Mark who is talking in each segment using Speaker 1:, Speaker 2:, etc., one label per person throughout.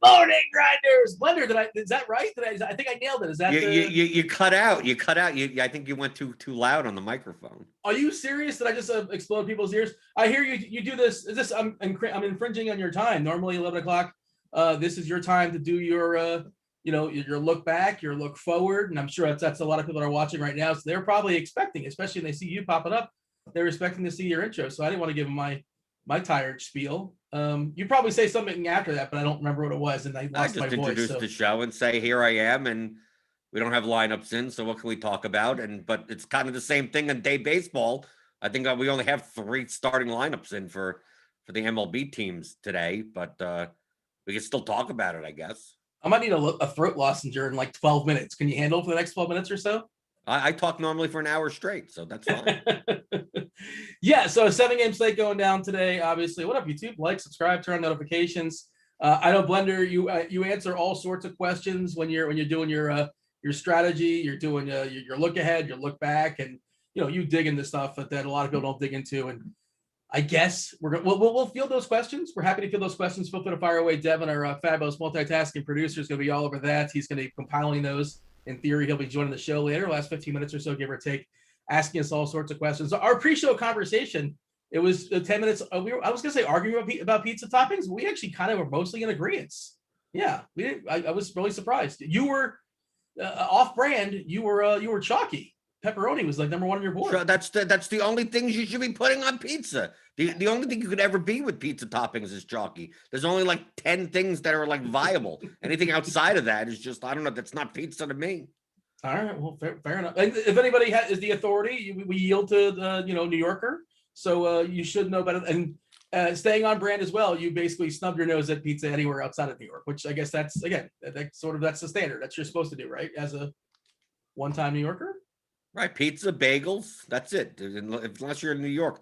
Speaker 1: Morning grinders. Blender, is that right? I think I nailed it. Is that
Speaker 2: you cut out? You cut out. I think you went too loud on the microphone.
Speaker 1: Are you serious? Did I just explode people's ears? I hear you. You do this. Is this? I'm infringing on your time. Normally 11 o'clock. This is your time to do your your look back, your look forward, and I'm sure that's a lot of people that are watching right now. So they're probably expecting, especially when they see you popping up, they're expecting to see your intro. So I didn't want to give them my tired spiel. You probably say something after that, but I don't remember what it was, and I lost my voice.
Speaker 2: I just introduced the show and say, here I am, and we don't have lineups in, so what can we talk about? But it's kind of the same thing in day baseball. I think we only have 3 starting lineups in for the MLB teams today, but we can still talk about it, I guess.
Speaker 1: I might need a throat lozenge in like 12 minutes. Can you handle it for the next 12 minutes or so?
Speaker 2: I talk normally for an hour straight, so that's fine.
Speaker 1: Yeah, so a 7-game slate going down today. Obviously, what up, YouTube? Like, subscribe, turn on notifications. I know Blender, you answer all sorts of questions when you're doing your strategy. You're doing your look ahead, your look back, and you dig into stuff that a lot of people don't dig into. And I guess we'll field those questions. We're happy to field those questions. Feel free to fire away. Devin, our fabulous multitasking producer, is going to be all over that. He's going to be compiling those. In theory, he'll be joining the show later, last 15 minutes or so, give or take, asking us all sorts of questions. So our pre-show conversation, it was 10 minutes. I was going to say arguing about pizza toppings. We actually kind of were mostly in agreement. Yeah, we didn't. I was really surprised. You were off-brand. You were chalky. Pepperoni was like number 1 on your board.
Speaker 2: Sure, that's the only things you should be putting on pizza. The only thing you could ever be with pizza toppings is chalky. There's only like 10 things that are like viable. Anything outside of that is just, I don't know, that's not pizza to me.
Speaker 1: All right, well, fair enough. And if anybody is the authority, we yield to the New Yorker. So you should know better. And staying on brand as well, you basically snub your nose at pizza anywhere outside of New York, which I guess that's the standard. That's what you're supposed to do, right? As a one-time New Yorker.
Speaker 2: Right, pizza, bagels, that's it. Unless you're in New York,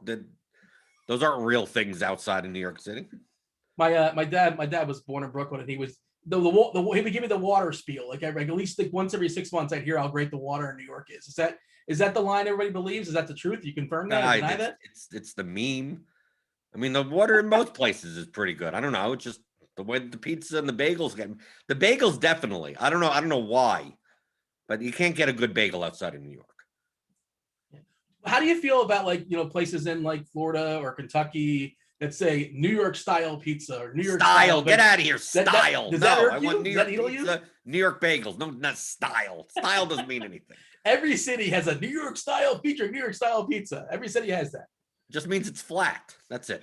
Speaker 2: those aren't real things outside of New York City.
Speaker 1: My dad was born in Brooklyn, and he was he would give me the water spiel. Like at least once every 6 months, I'd hear how great the water in New York is. Is that the line everybody believes? Is that the truth? You confirm that? Or deny that?
Speaker 2: It's the meme. I mean, the water in most places is pretty good. I don't know. It's just the way the pizza and the bagels get. The bagels definitely. I don't know why, but you can't get a good bagel outside of New York.
Speaker 1: How do you feel about places in like Florida or Kentucky that say New York style pizza or New York
Speaker 2: style? Get out of here, style.
Speaker 1: Does that irk you?
Speaker 2: I want New York
Speaker 1: pizza,
Speaker 2: you? New York bagels. No, not style. Style doesn't mean anything.
Speaker 1: Every city has a New York style featuring New York style pizza. Every city has that.
Speaker 2: Just means it's flat. That's it.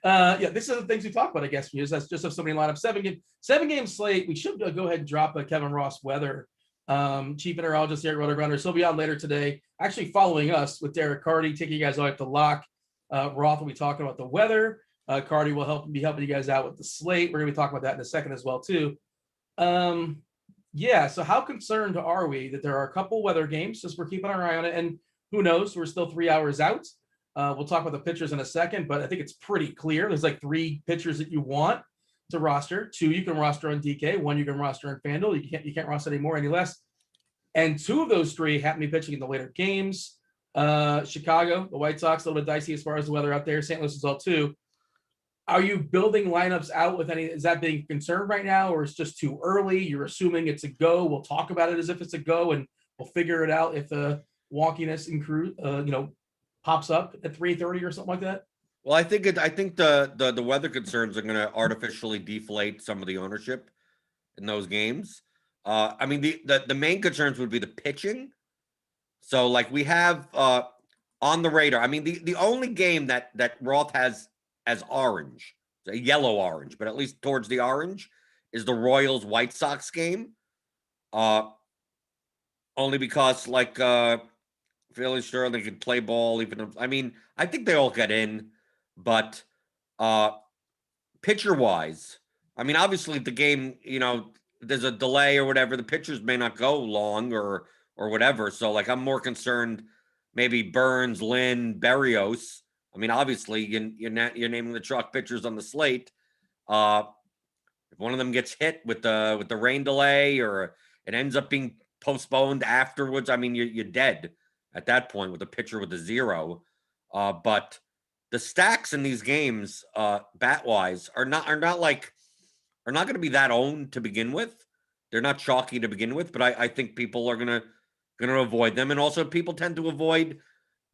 Speaker 1: Yeah, this is the things we talk about, I guess. That's just have somebody line up 7-game slate. We should go ahead and drop Kevin Ross Weather, chief meteorologist here at Rotogrinders. He'll be on later today, actually following us with Derek Carty, taking you guys all up to lock. Roth will be talking about the weather. Carty will be helping you guys out with the slate. We're going to be talking about that in a second as well, too. Yeah, so how concerned are we that there are a couple weather games, just we're keeping our eye on it, and who knows, we're still 3 hours out. We'll talk about the pitchers in a second, but I think it's pretty clear. There's like 3 pitchers that you want to roster. 2 you can roster on DK, 1 you can roster on FanDuel. You can't roster any more, any less. And 2 of those 3 happen to be pitching in the later games. Chicago, the White Sox, a little bit dicey as far as the weather out there. St. Louis is all too. Are you building lineups out with any? Is that being concerned right now, or it's just too early? You're assuming it's a go. We'll talk about it as if it's a go, and we'll figure it out if the wonkiness pops up at 3:30 or something like that.
Speaker 2: Well, I think the weather concerns are going to artificially deflate some of the ownership in those games. I mean, the main concerns would be the pitching. So, like, we have on the radar. I mean, the only game that Roth has as orange, a yellow orange, but at least towards the orange, is the Royals White Sox game. Only because Philly Sterling can play ball. I think they all get in, but pitcher wise, I mean, obviously the game, there's a delay or whatever. The pitchers may not go long or whatever. So I'm more concerned maybe Burns, Lynn, Berrios. I mean, obviously you're naming the chalk pitchers on the slate. If one of them gets hit with the rain delay or it ends up being postponed afterwards, I mean, you're dead at that point with a pitcher with a 0. But the stacks in these games, bat wise, are not are not going to be that owned to begin with. They're not chalky to begin with, but I think people are going to avoid them. And also people tend to avoid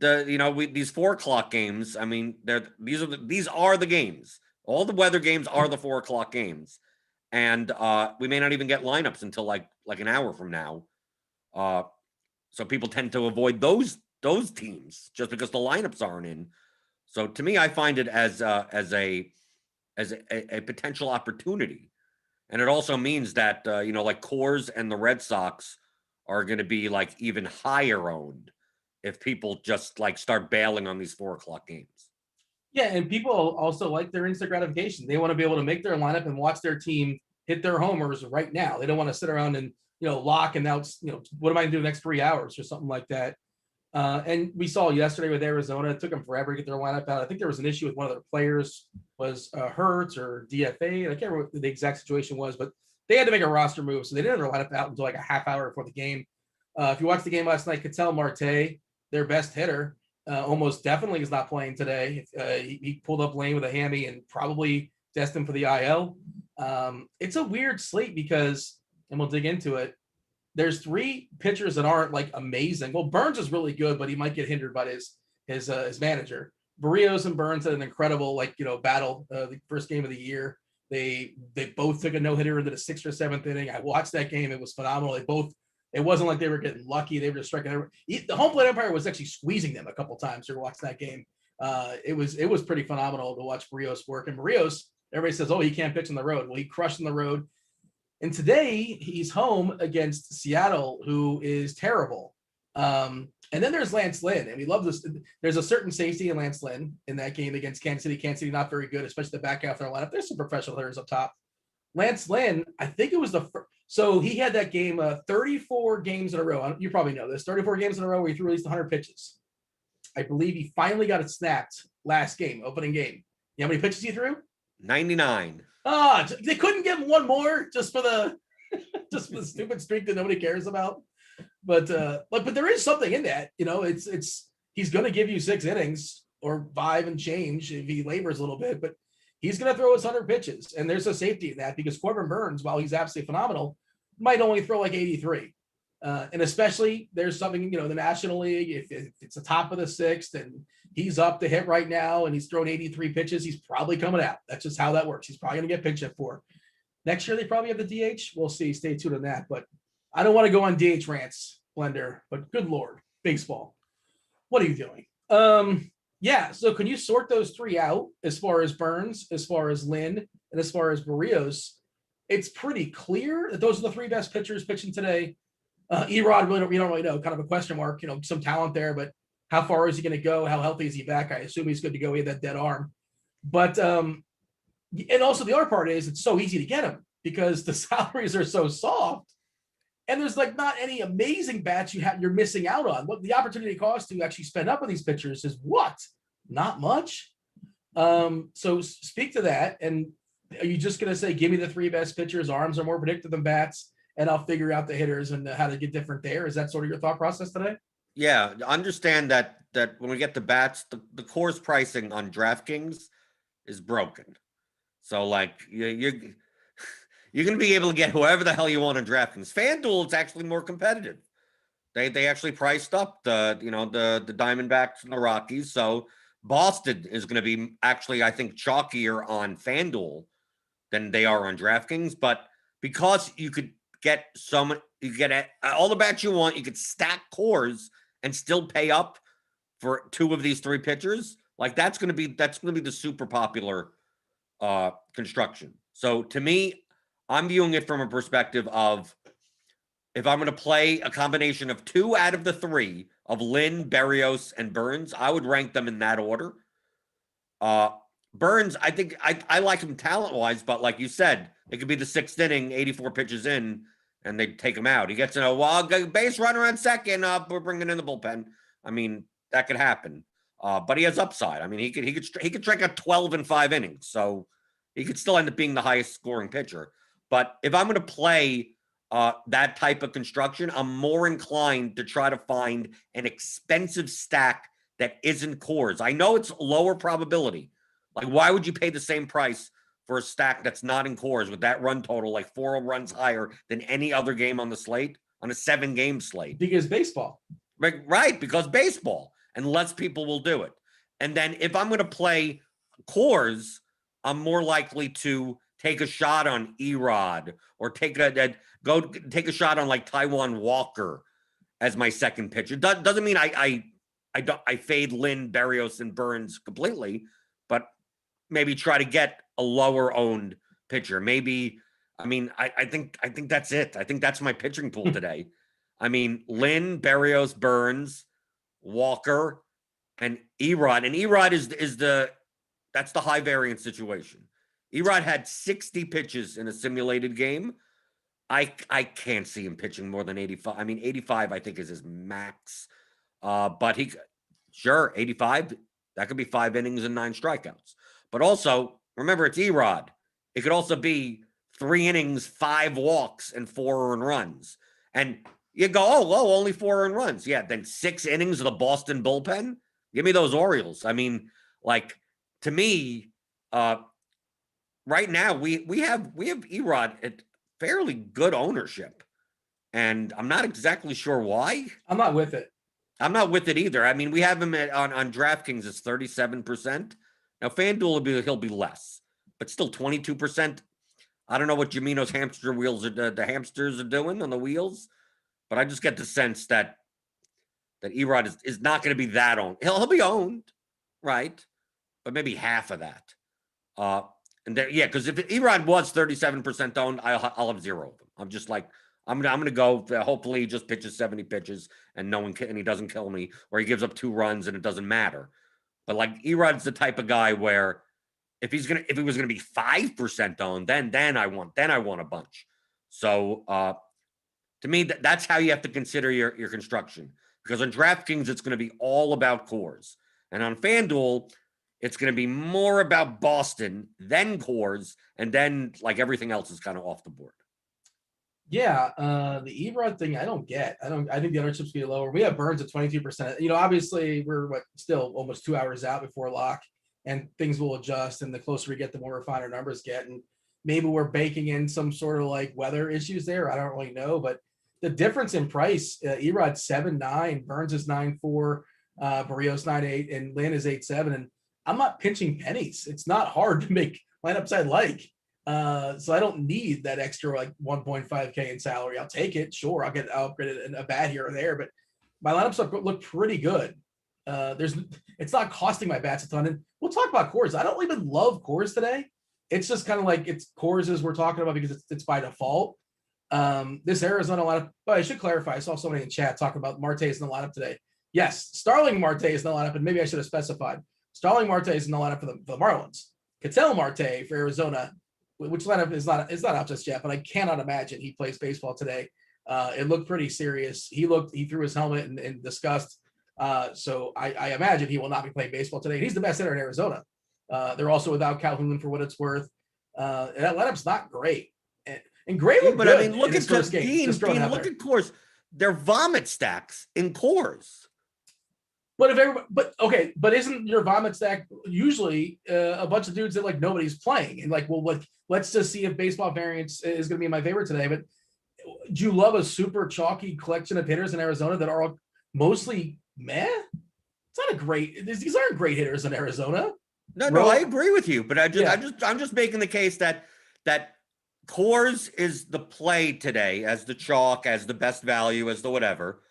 Speaker 2: these 4 o'clock games. I mean, these are the games. All the weather games are the 4 o'clock games. And we may not even get lineups until like an hour from now. So people tend to avoid those teams just because the lineups aren't in. So to me, I find it as a potential opportunity. And it also means that, like Coors and the Red Sox are going to be like even higher owned if people just like start bailing on these 4 o'clock games.
Speaker 1: Yeah, and people also like their instant gratification. They want to be able to make their lineup and watch their team hit their homers right now. They don't want to sit around and, lock and now, what am I going to do the next 3 hours or something like that. And we saw yesterday with Arizona, it took them forever to get their lineup out. I think there was an issue with one of their players was Hertz or DFA. I can't remember what the exact situation was, but they had to make a roster move. So they didn't have their lineup out until like a half hour before the game. If you watched the game last night, Ketel Marte, their best hitter, almost definitely is not playing today. He pulled up lane with a hammy and probably destined for the IL. It's a weird slate because, and we'll dig into it, there's 3 pitchers that aren't like amazing. Well, Burns is really good, but he might get hindered by his manager. Barrios and Burns had an incredible battle the first game of the year. They both took a no-hitter into the 6th or 7th inning. I watched that game. It was phenomenal. It wasn't like they were getting lucky. They were just striking. The home plate umpire was actually squeezing them a couple times to watch that game. It was pretty phenomenal to watch Barrios work. And Barrios, everybody says, oh, he can't pitch on the road. Well, he crushed on the road. And today he's home against Seattle, who is terrible. And then there's Lance Lynn, and we love this. There's a certain safety in Lance Lynn in that game against Kansas City. Kansas City not very good, especially the back half of their lineup. There's some professional hitters up top. Lance Lynn, I think it was the first. So he had that game 34 games in a row. You probably know this. 34 games in a row where he threw at least 100 pitches. I believe he finally got it snapped last game, opening game. You know how many pitches he threw?
Speaker 2: 99.
Speaker 1: They couldn't give him one more just for the stupid streak that nobody cares about. But there is something in that. It's he's going to give you 6 innings or 5 and change if he labors a little bit, but he's going to throw his 100 pitches, and there's a safety in that because Corbin Burns, while he's absolutely phenomenal, might only throw like 83. And especially there's something, the National League, if it's the top of the 6th and he's up to hit right now and he's thrown 83 pitches, he's probably coming out. That's just how that works. He's probably going to get pinch hit for. Next year, they probably have the DH. We'll see. Stay tuned on that. But I don't want to go on DH rants, Blender, but good Lord, baseball. What are you doing? Yeah. So can you sort those 3 out as far as Burns, as far as Lynn, and as far as Barrios? It's pretty clear that those are the 3 best pitchers pitching today. Erod, we don't really know, kind of a question mark, some talent there, but how far is he going to go? How healthy is he back? I assume he's good to go. He had that dead arm. But, and also the other part is it's so easy to get him because the salaries are so soft and there's like not any amazing bats you're missing out on. What the opportunity cost to actually spend up on these pitchers is what? Not much. So speak to that. And are you just going to say, give me the 3 best pitchers? Arms are more predictive than bats, and I'll figure out the hitters and how to get different there. Is that sort of your thought process today?
Speaker 2: Yeah, understand that when we get to bats, the course pricing on DraftKings is broken. So like you're going to be able to get whoever the hell you want on DraftKings. FanDuel, it's actually more competitive. They actually priced up the Diamondbacks and the Rockies. So Boston is going to be actually, I think, chalkier on FanDuel than they are on DraftKings. But because you could get all the bats you want, you could stack cores and still pay up for 2 of these 3 pitchers. Like that's going to be the super popular construction. So to me, I'm viewing it from a perspective of if I'm going to play a combination of 2 out of the 3 of Lynn, Berrios, and Burns, I would rank them in that order. Burns, I think I like him talent-wise, but like you said, it could be the 6th inning, 84 pitches in, and they take him out. He gets a base runner on second. We're bringing in the bullpen. I mean, that could happen. But he has upside. I mean, he could strike out 12 in 5 innings, so he could still end up being the highest scoring pitcher. But if I'm going to play that type of construction, I'm more inclined to try to find an expensive stack that isn't cores. I know it's lower probability. Like, why would you pay the same price for a stack that's not in cores with that run total, like 4 runs higher than any other game on the slate, on a 7-game slate.
Speaker 1: Because baseball.
Speaker 2: Right, because baseball, and less people will do it. And then if I'm going to play cores, I'm more likely to take a shot on Erod or take a shot on like Taiwan Walker as my second pitcher. Doesn't mean I fade Lynn, Berrios, and Burns completely, but maybe try to get a lower owned pitcher. Maybe, I mean, I think that's it. I think that's my pitching pool today. I mean, Lynn, Berrios, Burns, Walker, and Erod. And Erod that's the high variance situation. Erod had 60 pitches in a simulated game. I can't see him pitching more than 85. I mean, 85, I think, is his max. But 85, that could be 5 innings and 9 strikeouts. But also, remember, it's Erod. It could also be 3 innings, 5 walks, and 4 earned runs. And you go, oh, only 4 earned runs. Yeah, then 6 innings of the Boston bullpen. Give me those Orioles. I mean, like, to me, right now we have Erod at fairly good ownership, and I'm not exactly sure why.
Speaker 1: I'm not with it.
Speaker 2: I'm not with it either. I mean, we have him on DraftKings. It's 37%. Now FanDuel he'll be less, but still 22%. I don't know what Jamino's hamster wheels the hamsters are doing on the wheels, but I just get the sense that Erod is not going to be that owned. He'll be owned, right? But maybe half of that. And then, yeah, because if Erod was 37% owned, I'll have 0 of them. I'm just like, I'm gonna go. Hopefully, he just pitches 70 pitches and he doesn't kill me, or he gives up 2 runs and it doesn't matter. But like Erod's the type of guy where if he was gonna be 5% owned, then I want a bunch. So to me, that's how you have to consider your construction, because on DraftKings it's going to be all about cores, and on FanDuel it's going to be more about Boston, then cores, and then like everything else is kind of off the board.
Speaker 1: Yeah, the Erod thing, I don't get. I think the ownership's be lower. We have Burns at 22%. You know, obviously we're still almost 2 hours out before lock, and things will adjust. And the closer we get, the more refined our numbers get. And maybe we're baking in some sort of like weather issues there. I don't really know, but the difference in price, Erod 7.9, Burns is 9.4, Berrios 9.8, and Lynn is 8.7. And I'm not pinching pennies. It's not hard to make lineups I like. So I don't need that extra like 1.5K in salary. I'll take it. Sure, I'll upgrade it in a bat here or there, but my lineups look pretty good. It's not costing my bats a ton. And we'll talk about cores. I don't even love cores today. It's just kind of like it's cores as we're talking about because it's by default. This Arizona lineup, but I should clarify. I saw somebody in chat talking about Marte's in the lineup today. Yes, Starling Marte is in the lineup, and maybe I should have specified. Starling Marte is in the lineup for the Marlins. Ketel Marte for Arizona, which lineup is not up just yet, but I cannot imagine he plays baseball today. It looked pretty serious. He threw his helmet in disgust. So I imagine he will not be playing baseball today. He's the best hitter in Arizona. They're also without Calhoun for what it's worth. And that lineup's not great. And Gray looked good. I mean, look at first game.
Speaker 2: Dean, look at cores. They're vomit stacks in cores.
Speaker 1: But but isn't your vomit stack usually a bunch of dudes that like nobody's playing and like, well, let's just see if baseball variance is going to be my favorite today. But do you love a super chalky collection of hitters in Arizona that are mostly meh? It's not a great. These aren't great hitters in Arizona.
Speaker 2: No, I agree with you, but I'm just making the case that cores is the play today as the chalk, as the best value, as the whatever.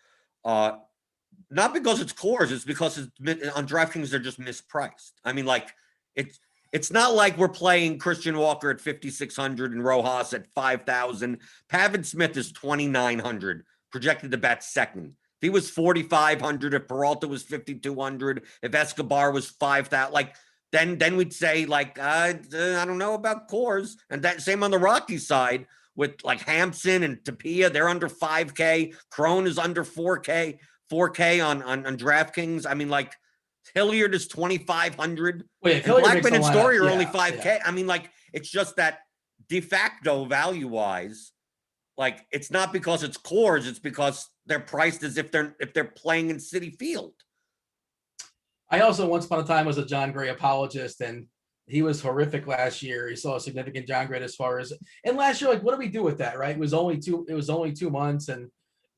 Speaker 2: Not because it's cores, it's because on DraftKings they're just mispriced. I mean, like it's not like we're playing Christian Walker at 5,600 and Rojas at 5,000. Pavin Smith is 2,900, projected to bat second. If he was 4,500, if Peralta was 5,200, if Escobar was 5,000, like then we'd say like I don't know about cores. And that same on the Rockies side with like Hampson and Tapia, they're under 5K. Crone is under 4K on DraftKings. I mean, like Hilliard is 2,500. Blackman and Story are only 5K. Yeah. I mean, like it's just that de facto value wise, like it's not because it's cores, it's because they're priced as if they're playing in Citi Field.
Speaker 1: I also once upon a time was a John Gray apologist, and He was horrific last year. He saw a significant downgrade as far as, and last year, like, what do we do with that, right? It was only 2 months, and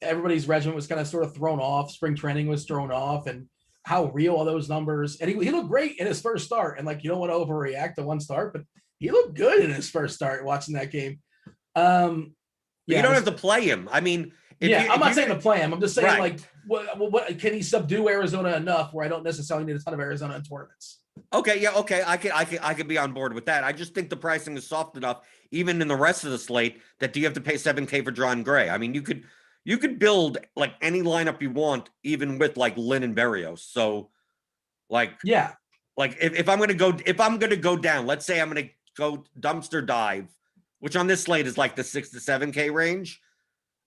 Speaker 1: everybody's regimen was kind of sort of thrown off. Spring training was thrown off, and how real are those numbers? And he looked great in his first start. And like, you don't want to overreact to one start, but he looked good in his first start watching that game.
Speaker 2: You don't have to play him. I mean,
Speaker 1: I'm not saying to play him. I'm just saying,
Speaker 2: Right.
Speaker 1: like, what can he subdue Arizona enough where I don't necessarily need a ton of Arizona in tournaments?
Speaker 2: Okay, yeah, okay. I could be on board with that. I just think the pricing is soft enough, even in the rest of the slate, that do you have to pay $7K for John Gray? I mean, you could build like any lineup you want, even with like Lynn and Berrios. So, like,
Speaker 1: Yeah,
Speaker 2: like if I'm gonna go down, let's say I'm gonna go dumpster dive, which on this slate is like the 6 to 7K range.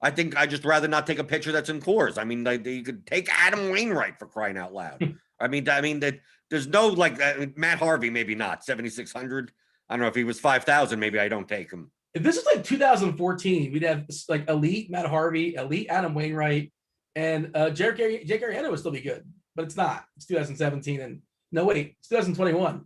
Speaker 2: I think I just rather not take a pitcher that's in cores. I mean, like, you could take Adam Wainwright, for crying out loud. I mean that there's no like Matt Harvey, maybe not 7,600. I don't know if he was 5,000. Maybe I don't take him.
Speaker 1: if this is like 2014, we'd have like elite Matt Harvey, elite Adam Wainwright, and Jake Arrieta would still be good, but it's not. It's 2017, and no, wait, it's 2021.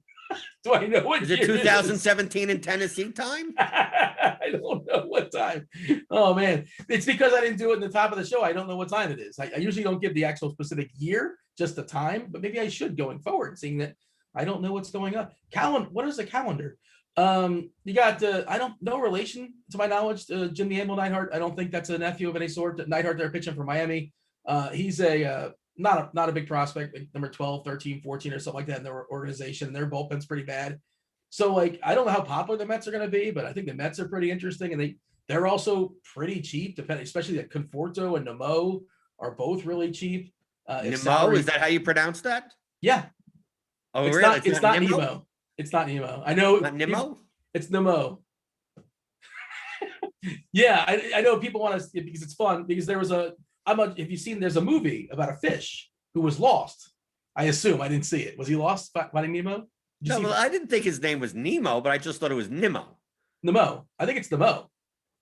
Speaker 1: Do I know what
Speaker 2: Is it
Speaker 1: year
Speaker 2: 2017 in Tennessee time?
Speaker 1: I don't know what time. Oh man, it's because I didn't do it in the top of the show. I don't know what time it is. I usually don't give the actual specific year, just the time, but maybe I should going forward, seeing that I don't know what's going on. What is the calendar? You got I don't know relation to my knowledge to Jim the Animal Neidhart. I don't think that's a nephew of any sort. Neidhart, they're pitching for Miami. He's a not a big prospect, like number 12, 13, 14 or something like that in their organization. Their bullpen's pretty bad. So like, I don't know how popular the Mets are going to be, but I think the Mets are pretty interesting, and they're also pretty cheap, depending, especially that Conforto and Nemo are both really cheap.
Speaker 2: Nemo, is that how you pronounce that?
Speaker 1: Yeah.
Speaker 2: Oh,
Speaker 1: it's
Speaker 2: really?
Speaker 1: not, it's not Nemo. It's not Nemo. I know.
Speaker 2: Not Nemo?
Speaker 1: It's Nemo. Yeah, I know people want to, because it's fun, because there was if you've seen, there's a movie about a fish who was lost. I assume, I didn't see it. Was he lost finding Nemo?
Speaker 2: No, well, I didn't think his name was Nemo, but I just thought it was Nemo.
Speaker 1: Nemo. I think it's Nemo.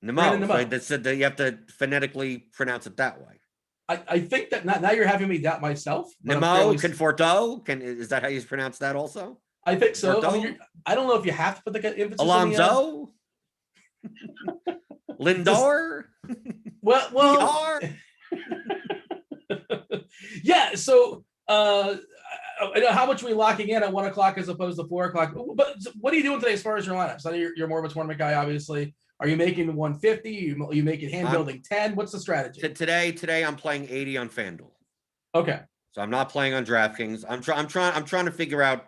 Speaker 2: Nemo. So that said that you have to phonetically pronounce it that way.
Speaker 1: I think that now you're having me doubt myself.
Speaker 2: Nemo, Conforto. Is that how you pronounce that also?
Speaker 1: I think so. I mean, I don't know if you have to put the emphasis
Speaker 2: Alonzo. Lindor.
Speaker 1: Well. Yeah. So, how much are we locking in at 1 o'clock as opposed to 4 o'clock? But what are you doing today as far as your lineups? I know you're more of a tournament guy, obviously. Are you making 150? Are you making hand building 10? What's the strategy?
Speaker 2: Today I'm playing 80 on FanDuel.
Speaker 1: Okay.
Speaker 2: So I'm not playing on DraftKings. I'm trying to figure out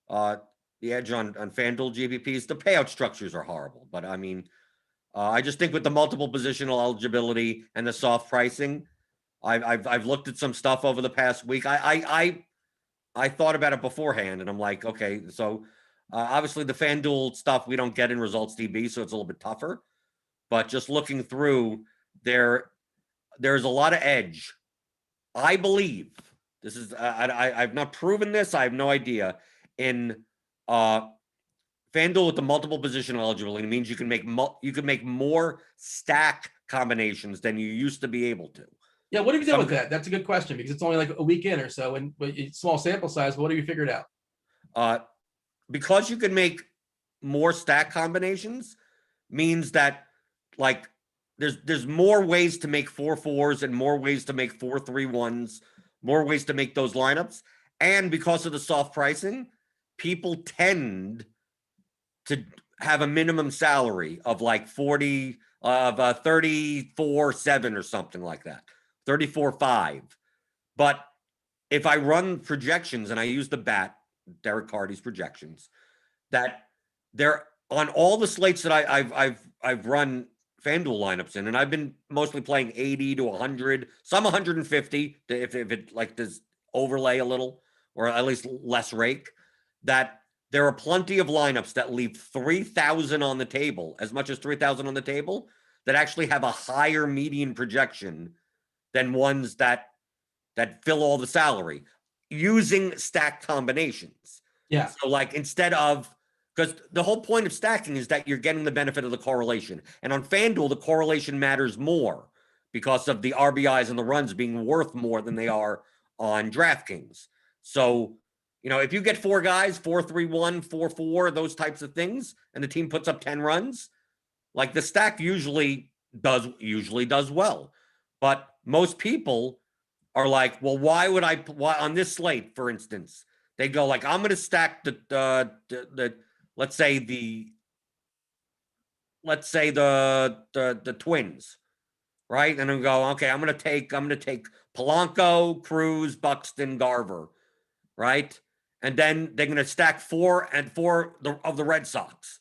Speaker 2: the edge on FanDuel GPPs. The payout structures are horrible, but I mean, I just think with the multiple positional eligibility and the soft pricing, I've looked at some stuff over the past week. I thought about it beforehand, and I'm like, okay, so obviously the FanDuel stuff we don't get in Results DB, so it's a little bit tougher. But just looking through there's a lot of edge. I believe this is I've not proven this. I have no idea. In FanDuel with the multiple position eligibility means you can make more stack combinations than you used to be able to.
Speaker 1: Yeah, what have you done with that? That's a good question, because it's only like a week in or so, and small sample size. But what have you figured out?
Speaker 2: Because you can make more stack combinations means that like there's more ways to make 4-4s and more ways to make 4-3-1s, more ways to make those lineups. And because of the soft pricing, people tend to have a minimum salary of like 34.7 or something like that, 34.5. But if I run projections and I use the Derek Carty's projections, that they're on all the slates that I've run FanDuel lineups in, and I've been mostly playing 80 to 100, some 150 if it like does overlay a little, or at least less rake, that there are plenty of lineups that leave 3,000 on the table, as much as 3,000 on the table, that actually have a higher median projection than ones that fill all the salary using stack combinations.
Speaker 1: Yeah.
Speaker 2: So like instead of, because the whole point of stacking is that you're getting the benefit of the correlation. And on FanDuel, the correlation matters more because of the RBIs and the runs being worth more than they are on DraftKings. So You know, if you get 4 guys, 4-3-1, 4-4, those types of things, and the team puts up 10 runs, like the stack usually does well. But most people are like, well, why on this slate, for instance, they go like, I'm going to stack the let's say the Twins, right? And then go, okay, I'm going to take Polanco, Cruz, Buxton, Garver, right? And then they're going to stack 4 of the Red Sox.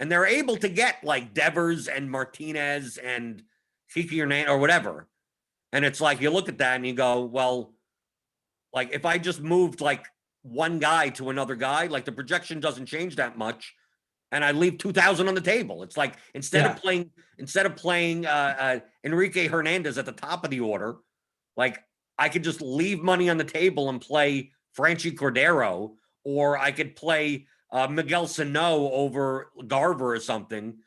Speaker 2: And they're able to get like Devers and Martinez and Kiki Hernandez or whatever. And it's like, you look at that and you go, well, like if I just moved like one guy to another guy, like the projection doesn't change that much. And I leave 2,000 on the table. It's like, instead of playing Enrique Hernandez at the top of the order, like I could just leave money on the table and play Franchi Cordero, or I could play Miguel Sano over Garver or something.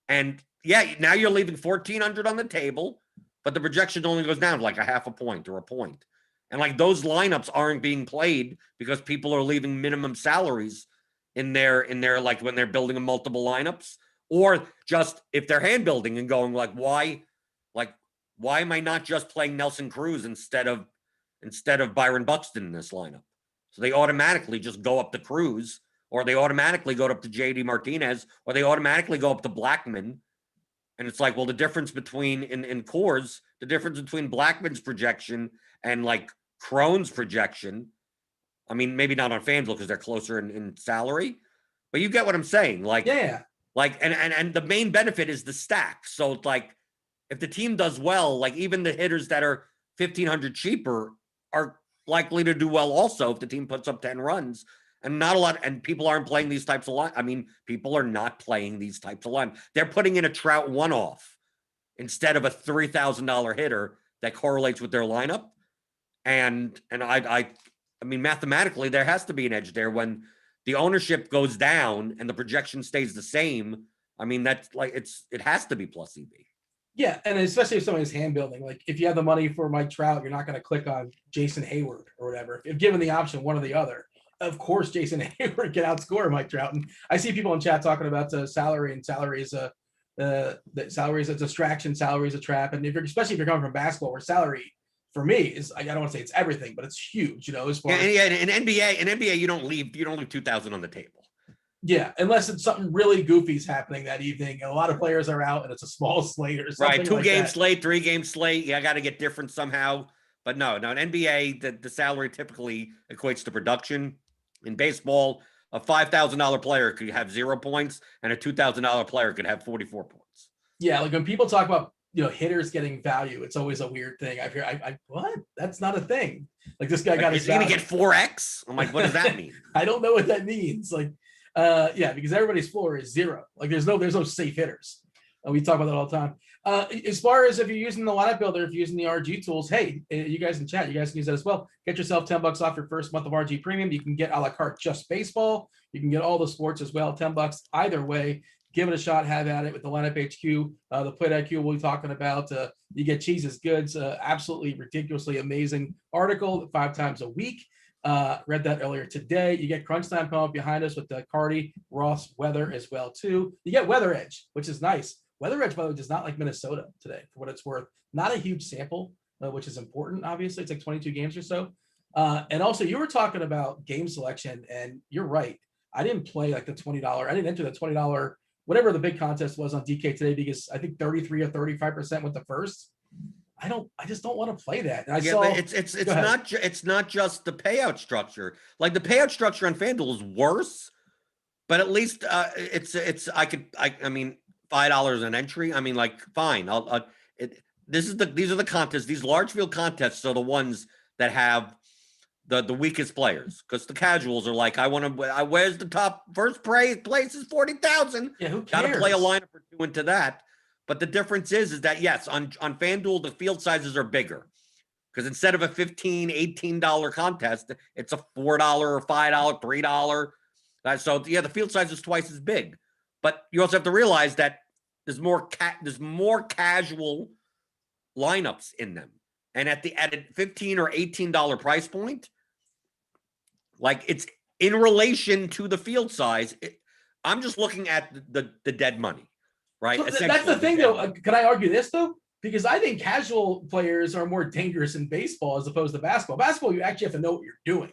Speaker 2: And yeah, now you're leaving 1,400 on the table, but the projection only goes down like a half a point or a point. And like those lineups aren't being played because people are leaving minimum salaries in their like when they're building multiple lineups, or just if they're hand building and going like, why am I not just playing Nelson Cruz instead of Byron Buxton in this lineup? So they automatically just go up to Cruz, or they automatically go up to JD Martinez, or they automatically go up to Blackman. And it's like, well, the difference between in cores, the difference between Blackman's projection and like Crone's projection, I mean, maybe not on FanDuel because they're closer in salary, but you get what I'm saying. Like,
Speaker 1: Yeah.
Speaker 2: Like, and the main benefit is the stack. So it's like, if the team does well, like even the hitters that are 1,500 cheaper are likely to do well also if the team puts up 10 runs. And not a lot, and people aren't playing these types of line. I mean, people are not playing these types of line. They're putting in a Trout one-off instead of a $3,000 hitter that correlates with their lineup. And I mean, mathematically, there has to be an edge there when the ownership goes down and the projection stays the same. I mean, that's like, it has to be plus EV.
Speaker 1: Yeah, and especially if somebody's hand building, like if you have the money for Mike Trout, you're not going to click on Jason Hayward or whatever. If given the option, one or the other, of course, Jason Hayward can outscore Mike Trout. And I see people in chat talking about salary, and salary is a distraction, salary is a trap. And especially if you're coming from basketball, where salary for me is, I don't want to say it's everything, but it's huge. You know, as far as
Speaker 2: in NBA, you don't leave 2,000 on the table.
Speaker 1: Yeah, unless it's something really goofy's happening that evening, and a lot of players are out, and it's a small slate or something.
Speaker 2: Right, 2-game slate, 3-game slate. Yeah, I got to get different somehow. But no, in NBA, the salary typically equates to production. In baseball, a $5,000 player could have 0 points, and a $2,000 player could have 44 points.
Speaker 1: Yeah, like when people talk about hitters getting value, it's always a weird thing. I hear, what? That's not a thing. Like this guy got his
Speaker 2: value. Is he gonna get 4x? I'm like, what does that mean?
Speaker 1: I don't know what that means. Like. Yeah, because everybody's floor is 0. Like there's no safe hitters. We talk about that all the time. As far as if you're using the lineup builder, if you're using the RG tools, hey, you guys in chat, you guys can use that as well. Get yourself $10 off your first month of RG Premium. You can get a la carte just baseball. You can get all the sports as well. $10 either way. Give it a shot. Have at it with the lineup HQ. The Plate IQ we'll be talking about. You get Cheese's Goods. Absolutely ridiculously amazing article 5 times a week. Read that earlier today. You get Crunch Time coming up behind us with the Cardi, Ross, Weather as well too. You get Weather Edge, which is nice. Weather Edge, by the way, does not like Minnesota today, for what it's worth. Not a huge sample, which is important. Obviously, it's like 22 games or so. And also, you were talking about game selection, and you're right. I didn't play like the $20. I didn't enter the $20 whatever the big contest was on DK today because I think 33 or 35% with the first. I just don't want to play that. And
Speaker 2: it's not just the payout structure. Like the payout structure on FanDuel is worse, but at least I mean $5 an entry. I mean, like fine. These are the contests. These large field contests are the ones that have the weakest players, because the casuals are like, where's the top first place is 40,000.
Speaker 1: Yeah, who cares?
Speaker 2: Got to play a lineup or two into that. But the difference is that, yes, on FanDuel, the field sizes are bigger, because instead of a $15, $18 contest, it's a $4 or $5, $3. So, yeah, the field size is twice as big. But you also have to realize that there's more casual lineups in them. And at a $15 or $18 price point, Like it's in relation to the field size. I'm just looking at the dead money, right?
Speaker 1: So that's the
Speaker 2: Essentially,
Speaker 1: thing,
Speaker 2: dead
Speaker 1: though.
Speaker 2: money.
Speaker 1: Can I argue this though? Because I think casual players are more dangerous in baseball as opposed to basketball. Basketball, you actually have to know what you're doing.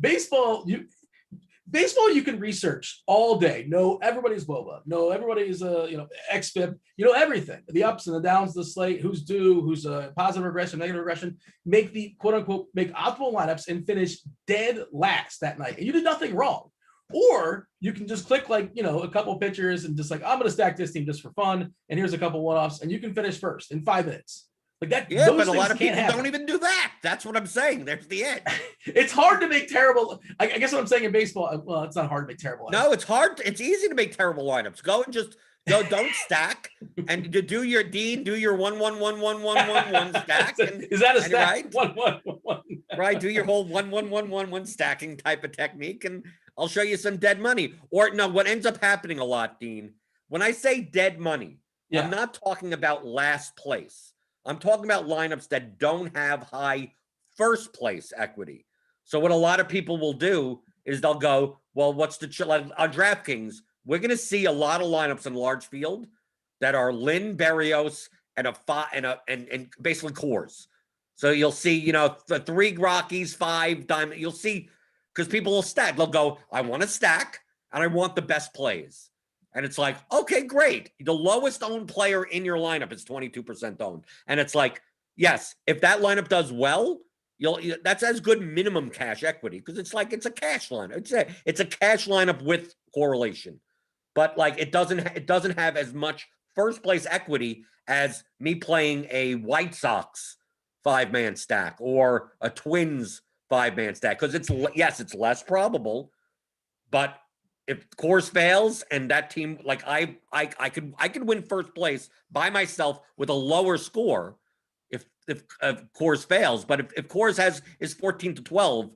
Speaker 1: Baseball, you can research all day. Know everybody's WOBA. Know everybody's XFIP. You know everything. The ups and the downs of the slate. Who's due? Who's a positive regression, negative regression. Make the quote unquote make optimal lineups and finish dead last that night. And you did nothing wrong. Or you can just click like a couple pitchers and just like I'm going to stack this team just for fun. And here's a couple one-offs, and you can finish first in 5 minutes. Like that.
Speaker 2: Yeah,
Speaker 1: those
Speaker 2: but a
Speaker 1: things
Speaker 2: lot of
Speaker 1: can't
Speaker 2: people
Speaker 1: happen.
Speaker 2: don't even do that. That's what I'm saying. There's the edge.
Speaker 1: It's hard to make terrible. I guess what I'm saying in baseball. Well, it's not hard to make terrible.
Speaker 2: No, it's hard. It's easy to make terrible lineups. Go and just go. Don't stack and to do your Dean. Do your 1-1-1-1-1-1-1 stack. And,
Speaker 1: is that a stack?
Speaker 2: Right?
Speaker 1: 1-1-1-1.
Speaker 2: Right. Do your whole 1-1-1-1-1 stacking type of technique, and I'll show you some dead money. Or no, what ends up happening a lot, Dean, when I say dead money, I'm not talking about last place. I'm talking about lineups that don't have high first place equity. So what a lot of people will do is they'll go, well, what's the like on DraftKings? We're going to see a lot of lineups in large field that are Lynn, Berrios, and basically cores. So you'll see, the 3 Rockies, 5 Diamond. You'll see because people will stack. They'll go, I want to stack and I want the best plays. And it's like, okay, great. The lowest owned player in your lineup is 22% owned. And it's like, yes, if that lineup does well, that's as good minimum cash equity because it's like it's a cash lineup. It's a cash lineup with correlation. But like it doesn't have as much first place equity as me playing a White Sox 5-man stack or a Twins 5-man stack because it's less probable, but if Coors fails and that team, like I could win first place by myself with a lower score if Coors fails. But if Coors is 14-12,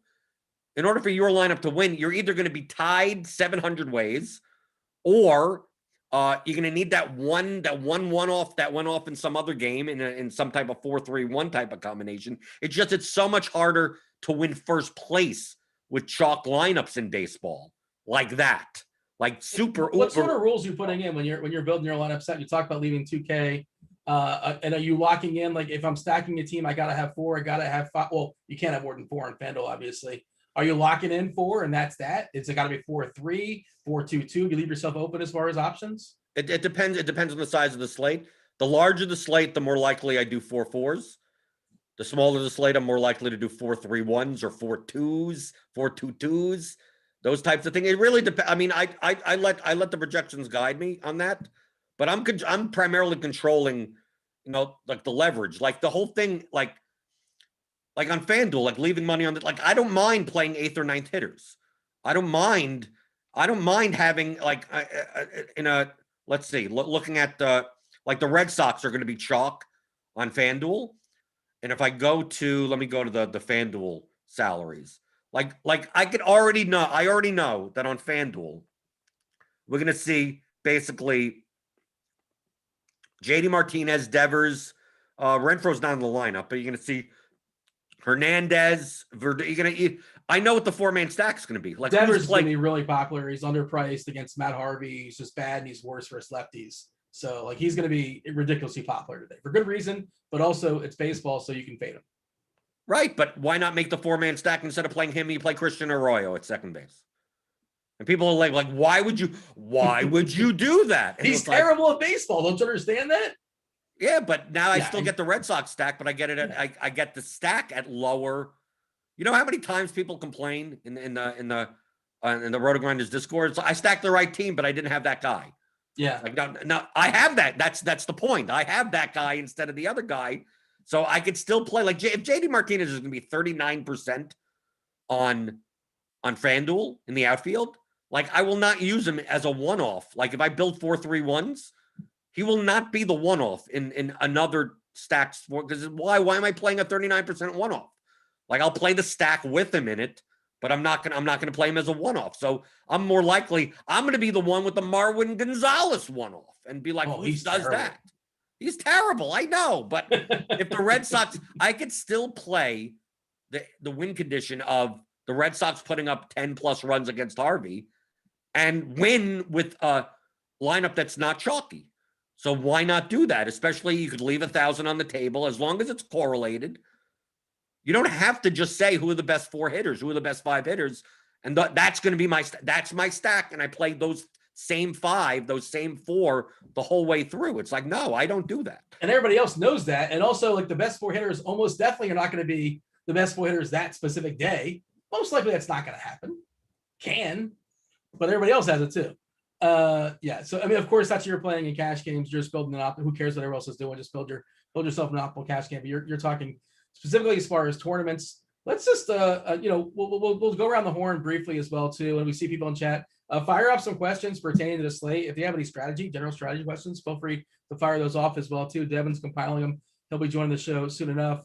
Speaker 2: in order for your lineup to win, you're either going to be tied 700 ways, or you're going to need that one one-off that went off in some other game in some type of 4-3-1 type of combination. It's so much harder to win first place with chalk lineups in baseball. Like that, like super.
Speaker 1: What sort of rules are you putting in when you're building your lineup set? You talk about leaving 2K, and are you locking in like if I'm stacking a team, I gotta have 4, I gotta have 5. Well, you can't have more than 4 in FanDuel, obviously. Are you locking in 4 and that's that? It's got to be 4-3, 4-2-2. You leave yourself open as far as options.
Speaker 2: It depends. It depends on the size of the slate. The larger the slate, the more likely I do 4-4s. The smaller the slate, I'm more likely to do 4-3-1s or 4-2s, 4-2-2s. Those types of things. It really depends. I mean, I let the projections guide me on that, but I'm primarily controlling, like the leverage, like the whole thing, like on FanDuel, like leaving money on the, like I don't mind playing 8th or 9th hitters. I don't mind having like let's see, looking at the Red Sox are going to be chalk on FanDuel, and if I go to let me go to the FanDuel salaries. Like I already know that on FanDuel, we're going to see basically JD Martinez, Devers, Renfro's not in the lineup, but you're going to see Hernandez. I know what the 4-man stack is going to be. Like
Speaker 1: Devers is going to be really popular. He's underpriced against Matt Harvey. He's just bad and he's worse versus lefties. So like he's going to be ridiculously popular today for good reason, but also it's baseball, so you can fade him.
Speaker 2: Right, but why not make the 4-man stack instead of playing him? You play Christian Arroyo at second base, and people are like, why would you do that? And
Speaker 1: he's terrible at baseball. Don't you understand that?
Speaker 2: Yeah, but now I still get the Red Sox stack, but I get it. I get the stack at lower. You know how many times people complain in the Rotogrinders Discord? I stacked the right team, but I didn't have that guy.
Speaker 1: Yeah,
Speaker 2: like no, I have that. That's the point. I have that guy instead of the other guy. So I could still play like if JD Martinez is going to be 39% on FanDuel in the outfield, like I will not use him as a one-off. Like if I build 4-3-1s, he will not be the one-off in another stack sport. Because why am I playing a 39% one-off? Like I'll play the stack with him in it, but I'm not gonna play him as a one-off. So I'm more likely I'm gonna be the one with the Marwin Gonzalez one-off and be like, who does terrible. That? He's terrible, I know. But if the Red Sox, I could still play the win condition of the the Red Sox putting up 10 plus runs against Harvey and win with a lineup that's not chalky. So why not do that? Especially you could leave 1,000 on the table as long as it's correlated. You don't have to just say who are the best 4 hitters, who are the best 5 hitters, and that's going to be my stack. And I played those same 5, those same 4 the whole way through. It's like, no, I don't do that.
Speaker 1: And everybody else knows that. And also, like, the best 4 hitters almost definitely are not going to be the best 4 hitters that specific day. Most likely that's not going to happen. Can, but everybody else has it too. Yeah. So I mean, of course, that's you're playing in cash games. You're just building an optimal. Who cares what everyone else is doing? Just build yourself an optimal cash game. But you're talking specifically as far as tournaments. Let's just we'll go around the horn briefly as well too. And we see people in chat. Fire up some questions pertaining to the slate. If you have any general strategy questions, feel free to fire those off as well too. Devin's compiling them. He'll be joining the show soon enough.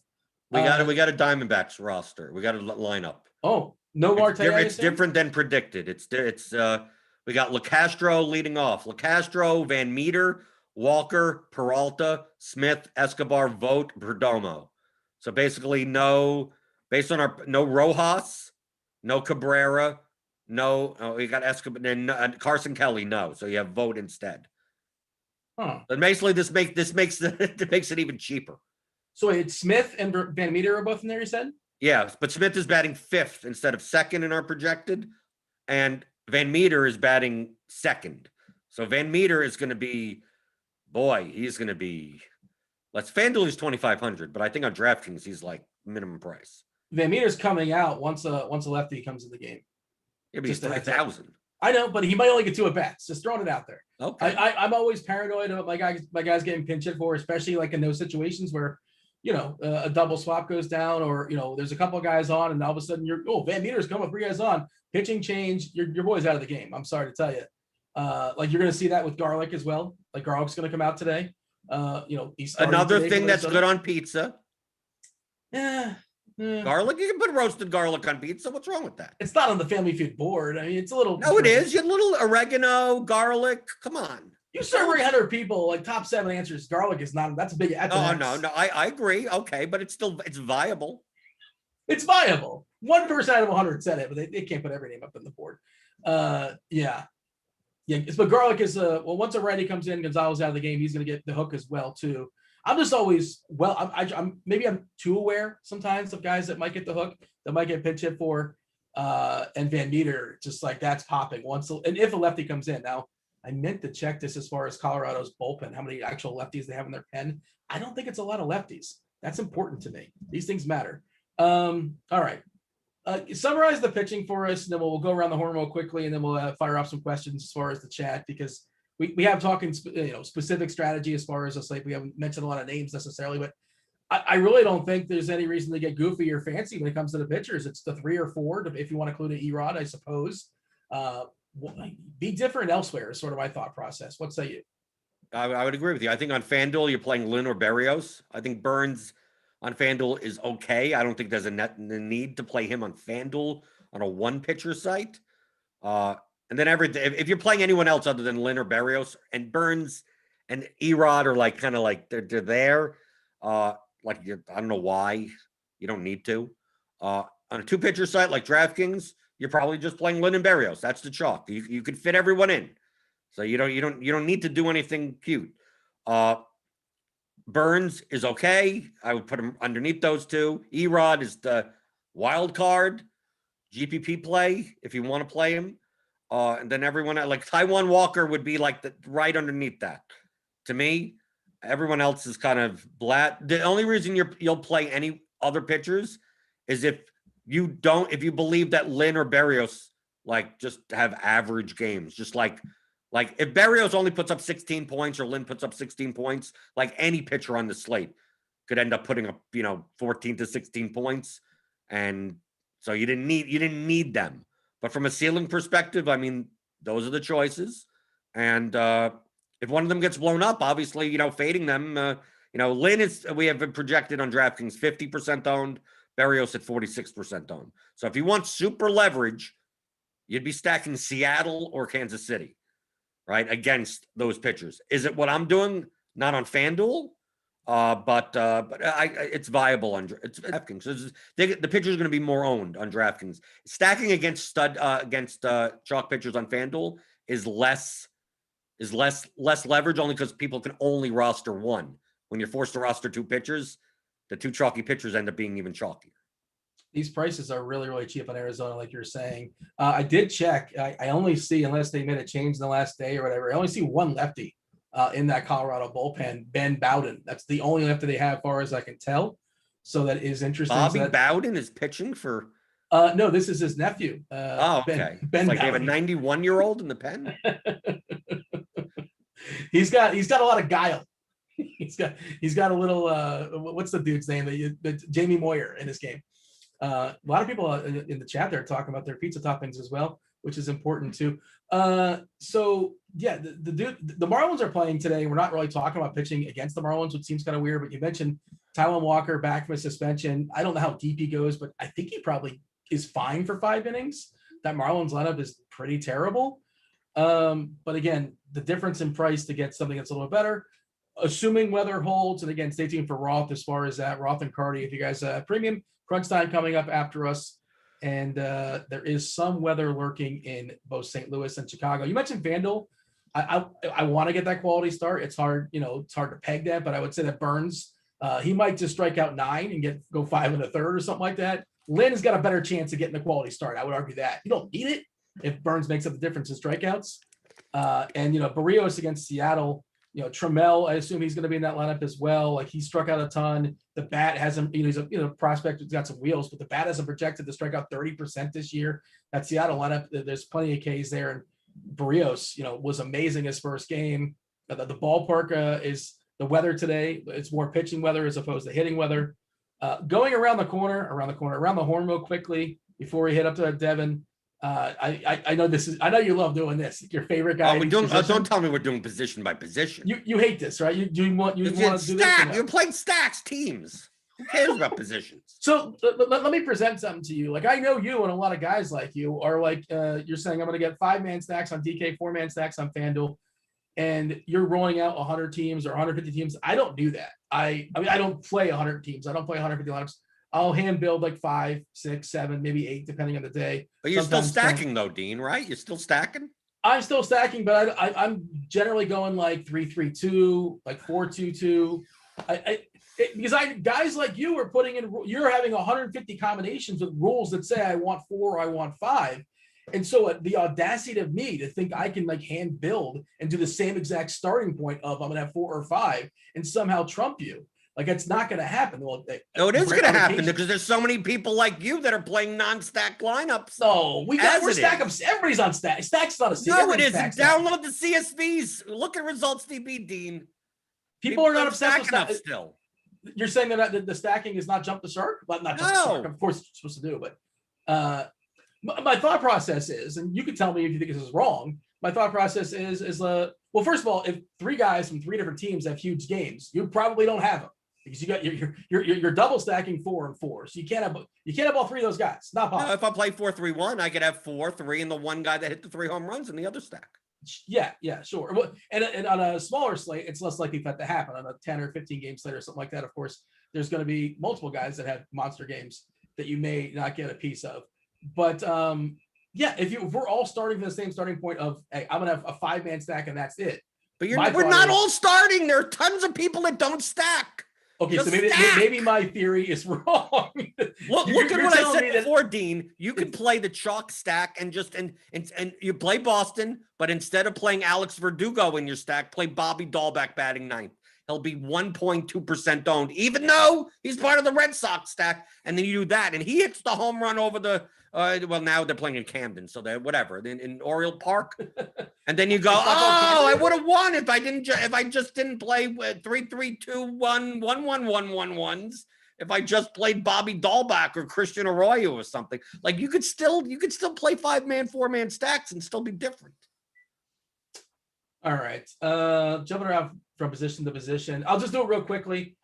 Speaker 2: We got a Diamondbacks roster. We got a lineup.
Speaker 1: Oh, no Marte.
Speaker 2: It's different than predicted. It's we got LeCastro leading off. LeCastro, Van Meter, Walker, Peralta, Smith, Escobar, Vogt, Perdomo. So basically no Rojas, no Cabrera, we got Escobar and Carson Kelly. No, so you have Vogt instead.
Speaker 1: Huh.
Speaker 2: But basically, this makes it even cheaper.
Speaker 1: So it's Smith and Van Meter are both in there, you said?
Speaker 2: Yeah, but Smith is batting 5th instead of 2nd in our projected, and Van Meter is batting 2nd. So Van Meter is going to be, he's going to be. FanDuel is 2,500, but I think on DraftKings he's like minimum price.
Speaker 1: Van Meter's coming out once a lefty comes in the game.
Speaker 2: It'll be 3,000.
Speaker 1: I know, but he might only get 2 at bats. Just throwing it out there.
Speaker 2: Okay.
Speaker 1: I'm always paranoid about my guys getting pinch hit for, especially like in those situations where, a double swap goes down, or there's a couple of guys on, and all of a sudden Van Meter's coming with 3 guys on, pitching change, your boy's out of the game. I'm sorry to tell you. Like you're going to see that with Garlic as well. Like Garlic's going to come out today. He's
Speaker 2: another thing that's good on pizza.
Speaker 1: Yeah.
Speaker 2: Garlic, you can put roasted garlic on pizza. What's wrong with that?
Speaker 1: It's not on the Family Feud board. I mean, it's a little.
Speaker 2: No, it is. You have a little oregano, garlic. Come on.
Speaker 1: You serve 800 people, like top 7 answers. Garlic is not. That's a big. That's
Speaker 2: no. I agree. Okay, but it's viable.
Speaker 1: It's viable. 1% out of 100 said it, but they can't put every name up on the board. Yeah. But Garlic is once a righty comes in, Gonzalez out of the game, he's going to get the hook as well too. I'm just always I'm too aware sometimes of guys that might get the hook, that might get pinch hit for, and Van Meter, just like that's popping and if a lefty comes in. Now I meant to check this as far as Colorado's bullpen, how many actual lefties they have in their pen. I don't think it's a lot of lefties. That's important to me. These things matter. All right. Summarize the pitching for us, and then we'll go around the horn real quickly, and then we'll fire off some questions as far as the chat, because we have talking specific strategy as far as a slate. We haven't mentioned a lot of names necessarily, but I really don't think there's any reason to get goofy or fancy when it comes to the pitchers. It's the 3 or 4, if you want to include an Erod, I suppose. Be different elsewhere is sort of my thought process. What say you?
Speaker 2: I would agree with you. I think on FanDuel, you're playing Lynn or Berrios. I think Burns on FanDuel is okay. I don't think there's a need to play him on FanDuel on a 1-pitcher site. And then if you're playing anyone else other than Lynn or Berrios, and Burns and Erod are like kind of like they're there. I don't know why you don't need to. On a 2-pitcher site like DraftKings, you're probably just playing Lynn and Berrios. That's the chalk. You could fit everyone in, so you don't need to do anything cute. Burns is okay. I would put him underneath those 2. Erod is the wild card GPP play if you want to play him. And then everyone like Taijuan Walker would be like right underneath that. To me, everyone else is kind of blat. The only reason you'll play any other pitchers is if you believe that Lynn or Berrios like just have average games, just like if Berrios only puts up 16 points or Lynn puts up 16 points, like any pitcher on the slate could end up putting up 14 to 16 points, and so you didn't need them. But from a ceiling perspective, I mean, those are the choices. And if one of them gets blown up, obviously, fading them. Lynn we have been projected on DraftKings 50% owned, Berrios at 46% owned. So if you want super leverage, you'd be stacking Seattle or Kansas City, right, against those pitchers. Is it what I'm doing? Not on FanDuel. It's viable on DraftKings. So the pitchers are going to be more owned on DraftKings. Stacking against chalk pitchers on FanDuel is less leverage, only because people can only roster one. When you're forced to roster two pitchers, the two chalky pitchers end up being even chalkier.
Speaker 1: These prices are really, really cheap in Arizona, like you're saying. I did check. I only see, unless they made a change in the last day or whatever, I only see one lefty in that Colorado bullpen, Ben Bowden. That's the only lefty they have, as far as I can tell. So that is interesting.
Speaker 2: Bobby Bowden is pitching for.
Speaker 1: No, this is his nephew.
Speaker 2: Okay.
Speaker 1: Ben
Speaker 2: like
Speaker 1: Bowden.
Speaker 2: They have a 91-year-old in the pen.
Speaker 1: He's got a lot of guile. He's got a little. What's the dude's name? Jamie Moyer in this game. A lot of people in the chat there talking about their pizza toppings as well, which is important too. So yeah, the Marlins are playing today. We're not really talking about pitching against the Marlins, which seems kind of weird, but you mentioned Taijuan Walker back from a suspension. I don't know how deep he goes, but I think he probably is fine for 5 innings. That Marlins lineup is pretty terrible. But again, the difference in price to get something that's a little better, assuming weather holds. And again, stay tuned for Roth as far as that. Roth and Cardi, if you guys premium. Crunch time coming up after us. And there is some weather lurking in both St. Louis and Chicago. You mentioned FanDuel. I want to get that quality start. It's hard, it's hard to peg that, but I would say that Burns, he might just strike out 9 and go 5 1/3 or something like that. Lynn has got a better chance of getting the quality start. I would argue that. You don't need it if Burns makes up the difference in strikeouts. And Barrios against Seattle, Trammell, I assume he's going to be in that lineup as well. Like, he struck out a ton. The bat hasn't, he's a prospect who's got some wheels, but the bat hasn't projected to strike out 30% this year. That Seattle lineup, there's plenty of Ks there. And Barrios, was amazing his first game. The ballpark is the weather today. It's more pitching weather as opposed to hitting weather. Going around the horn real quickly before we hit up to Devin. I know you love doing this. Your favorite guy.
Speaker 2: Don't tell me we're doing position by position.
Speaker 1: You hate this, right? You want to do this.
Speaker 2: You're playing stacks teams. Who cares about positions?
Speaker 1: So let me present something to you. Like, I know you and a lot of guys like you are like, you're saying I'm going to get 5-man stacks on DK, 4-man stacks on FanDuel, and you're rolling out 100 teams or 150 teams. I don't do that. I mean, I don't play 100 teams. I don't play 150 lineups. I'll hand build like 5, 6, 7, maybe 8, depending on the day.
Speaker 2: But you're still stacking though, Dean, right? You're still stacking?
Speaker 1: I'm still stacking, but I'm generally going like 3-3-2, like 4-2-2. Because guys like you are you're having 150 combinations with rules that say I want 4 or I want 5. And so the audacity of me to think I can like hand build and do the same exact starting point of I'm going to have 4 or 5 and somehow trump you. Like, it's not going to happen. Well,
Speaker 2: no, it is going to happen because there's so many people like you that are playing non-stack lineups.
Speaker 1: No, we're stack ups. Everybody's on stack. Stack's not a CSV.
Speaker 2: No, it isn't. Download the CSVs. Look at results DB, Dean.
Speaker 1: People are not obsessed with
Speaker 2: stack still.
Speaker 1: You're saying that the stacking is not jump the shark? Well, not jump the shark. Of course, it's supposed to do, but my thought process is, and you can tell me if you think this is wrong. My thought process is well, first of all, if 3 guys from 3 different teams have huge games, you probably don't have them. Because you're double stacking 4 and 4, so you can't have all 3 of those guys. It's not possible.
Speaker 2: If I play 4-3-1, I could have 4, 3, and the one guy that hit the 3 home runs in the other stack.
Speaker 1: Yeah, sure. Well, and on a smaller slate, it's less likely for that to happen. On a 10 or 15 game slate or something like that, of course, there's going to be multiple guys that have monster games that you may not get a piece of. But if we're all starting from the same starting point of, hey, I'm gonna have a 5-man stack and that's it.
Speaker 2: But we're not all starting. There are tons of people that don't stack.
Speaker 1: Okay, just so maybe my theory is wrong.
Speaker 2: Look at what I said before, Dean. You can play the chalk stack and just and you play Boston, but instead of playing Alex Verdugo in your stack, play Bobby Dahlbeck batting 9th. He'll be 1.2% owned, even though he's part of the Red Sox stack. And then you do that, and he hits the home run over the. Well, now they're playing in Camden, so they're whatever in Oriole Park. And then you go, I would have won if I just didn't play 3-3-2-1 1-1-1-1-1s. If I just played Bobby Dahlbeck or Christian Arroyo or something, like you could still play 5-man, 4-man stacks and still be different.
Speaker 1: All right, jumping around from position to position. I'll just do it real quickly.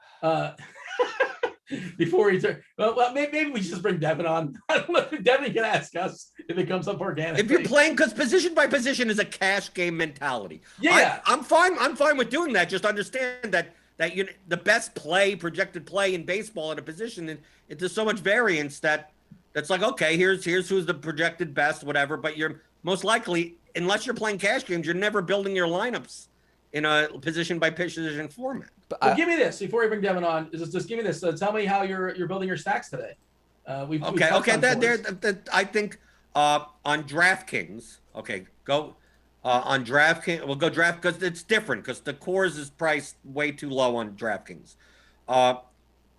Speaker 1: Before we turn, well, maybe we just bring Devin on. I don't know if Devin can ask us if it comes up organically.
Speaker 2: If you're playing, because position by position is a cash game mentality.
Speaker 1: Yeah,
Speaker 2: I'm fine with doing that. Just understand that that the best play, projected play in baseball at a position, and there's so much variance that's like, okay, here's who's the projected best, whatever. But you're most likely, unless you're playing cash games, you're never building your lineups in a position by position format.
Speaker 1: Well, give me this before we bring Devin on. Just give me this. Tell me how you're building your stacks today.
Speaker 2: Okay. I think on DraftKings. Okay, go on DraftKings. We'll go draft because it's different because the cores is priced way too low on DraftKings.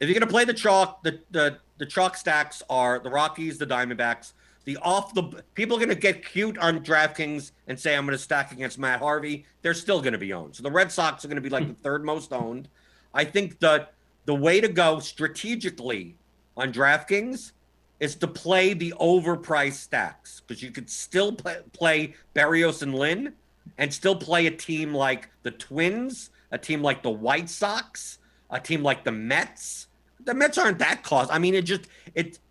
Speaker 2: If you're gonna play the chalk, the chalk stacks are the Rockies, the Diamondbacks. People are gonna get cute on DraftKings and say I'm gonna stack against Matt Harvey. They're still gonna be owned. So the Red Sox are gonna be like the third most owned. I think the way to go strategically on DraftKings is to play the overpriced stacks because you could still play Berrios and Lynn and still play a team like the Twins, a team like the White Sox, a team like the Mets. The Mets aren't that cost. I mean,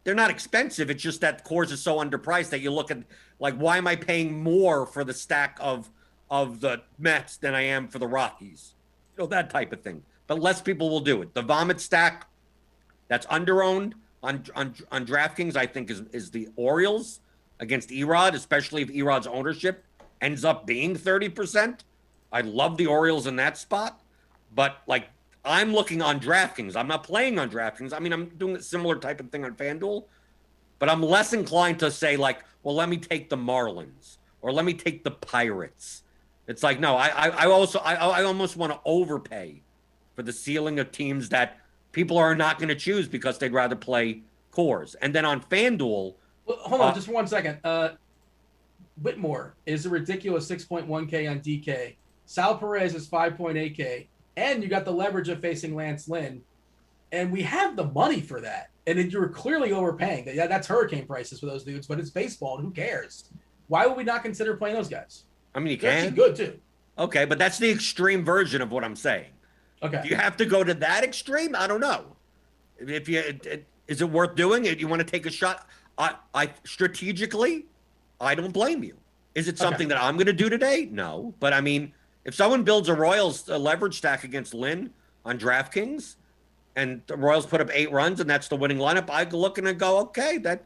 Speaker 2: they're not expensive. It's just that cores is so underpriced that you look at like, why am I paying more for the stack of the Mets than I am for the Rockies? That type of thing. But less people will do it. The vomit stack that's underowned on DraftKings, I think, is the Orioles against Erod, especially if Erod's ownership ends up being 30%. I love the Orioles in that spot, but like I'm looking on DraftKings. I'm not playing on DraftKings. I mean, I'm doing a similar type of thing on FanDuel, but I'm less inclined to say like, well, let me take the Marlins or let me take the Pirates. It's like, no, I almost want to overpay for the ceiling of teams that people are not going to choose because they'd rather play cores. And then on FanDuel...
Speaker 1: Well, hold on, just 1 second. Whitmore is a ridiculous 6.1K on DK. Sal Perez is 5.8K. And you got the leverage of facing Lance Lynn. And we have the money for that. And you're clearly overpaying. Yeah, that's hurricane prices for those dudes, but it's baseball. And who cares? Why would we not consider playing those guys?
Speaker 2: I mean, you
Speaker 1: They're
Speaker 2: can.
Speaker 1: actually good, too.
Speaker 2: Okay, but that's the extreme version of what I'm saying.
Speaker 1: Okay.
Speaker 2: Do you have to go to that extreme? I don't know. Is it worth doing it? You want to take a shot? I strategically, I don't blame you. Is it something that I'm going to do today? No. But I mean, if someone builds a Royals leverage stack against Lynn on DraftKings and the Royals put up 8 runs and that's the winning lineup, I look and I go, okay, that's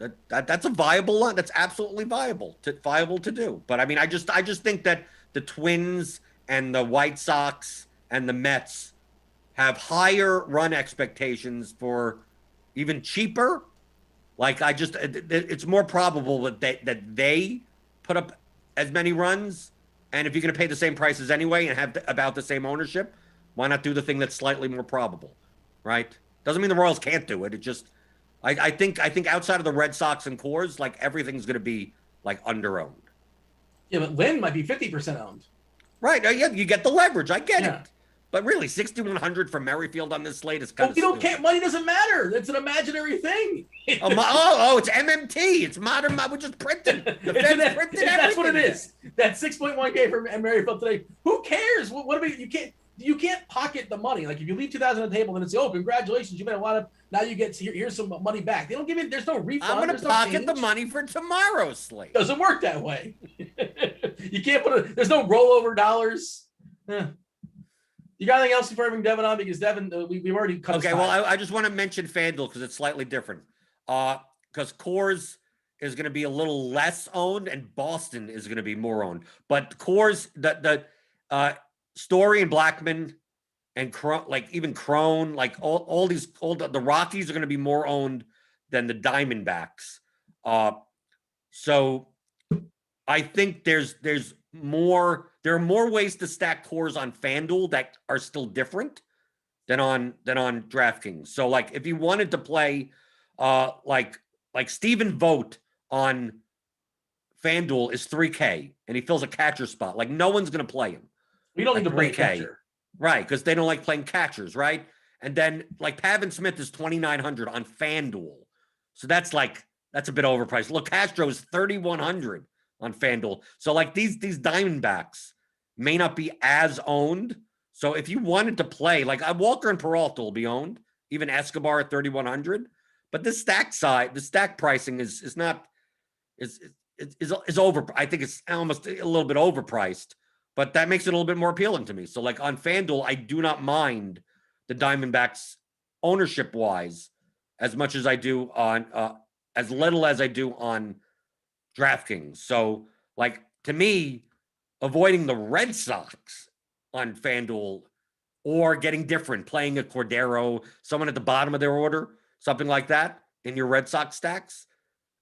Speaker 2: a viable line. That's absolutely viable to do. But I mean, I just think that the Twins and the White Sox and the Mets have higher run expectations for even cheaper. Like it's more probable that they put up as many runs. And if you're going to pay the same prices anyway and have about the same ownership, why not do the thing that's slightly more probable, right? Doesn't mean the Royals can't do it. It just, I think outside of the Red Sox and cores, like everything's going to be like underowned.
Speaker 1: Yeah, but Lynn might be 50% owned.
Speaker 2: Right. Yeah, you get the leverage. I get it. But really, 6,100 for Merrifield on this slate is kind of.
Speaker 1: You don't care. Money doesn't matter. It's an imaginary thing.
Speaker 2: It's MMT. It's modern. We're just printing.
Speaker 1: That's what it is. That 6.1K for Merrifield today. Who cares? What about you can't pocket the money. Like if you leave 2,000 on the table, then it's congratulations, you made a lot of. Now you get here's some money back. They don't give it. There's no refund.
Speaker 2: I'm going to pocket the money for tomorrow's slate.
Speaker 1: Doesn't work that way. You can't there's no rollover dollars. You got anything else before I bring Devin on? Because Devin, we've already cut.
Speaker 2: Okay, well, I just want to mention FanDuel because it's slightly different. Because Coors is going to be a little less owned, and Boston is going to be more owned. But Coors, the Story and Blackman, and even Crone, like all the Rockies are going to be more owned than the Diamondbacks. So I think there are more ways to stack cores on FanDuel that are still different than on DraftKings. So like if you wanted to play like Stephen Vogt on FanDuel is 3K and he fills a catcher spot. Like no one's going to play him.
Speaker 1: We don't need to play catcher.
Speaker 2: Right, because they don't like playing catchers, right? And then like Pavin Smith is 2,900 on FanDuel. So that's a bit overpriced. Look, Castro is 3,100 on FanDuel. So like these Diamondbacks may not be as owned. So if you wanted to play, like Walker and Peralta will be owned, even Escobar at 3,100. But the stack pricing is over. I think it's almost a little bit overpriced but that makes it a little bit more appealing to me. So like on FanDuel, I do not mind the Diamondbacks ownership wise as much as I do on as little as I do on DraftKings. So like to me, avoiding the Red Sox on FanDuel or getting different, playing a Cordero, someone at the bottom of their order, something like that in your Red Sox stacks.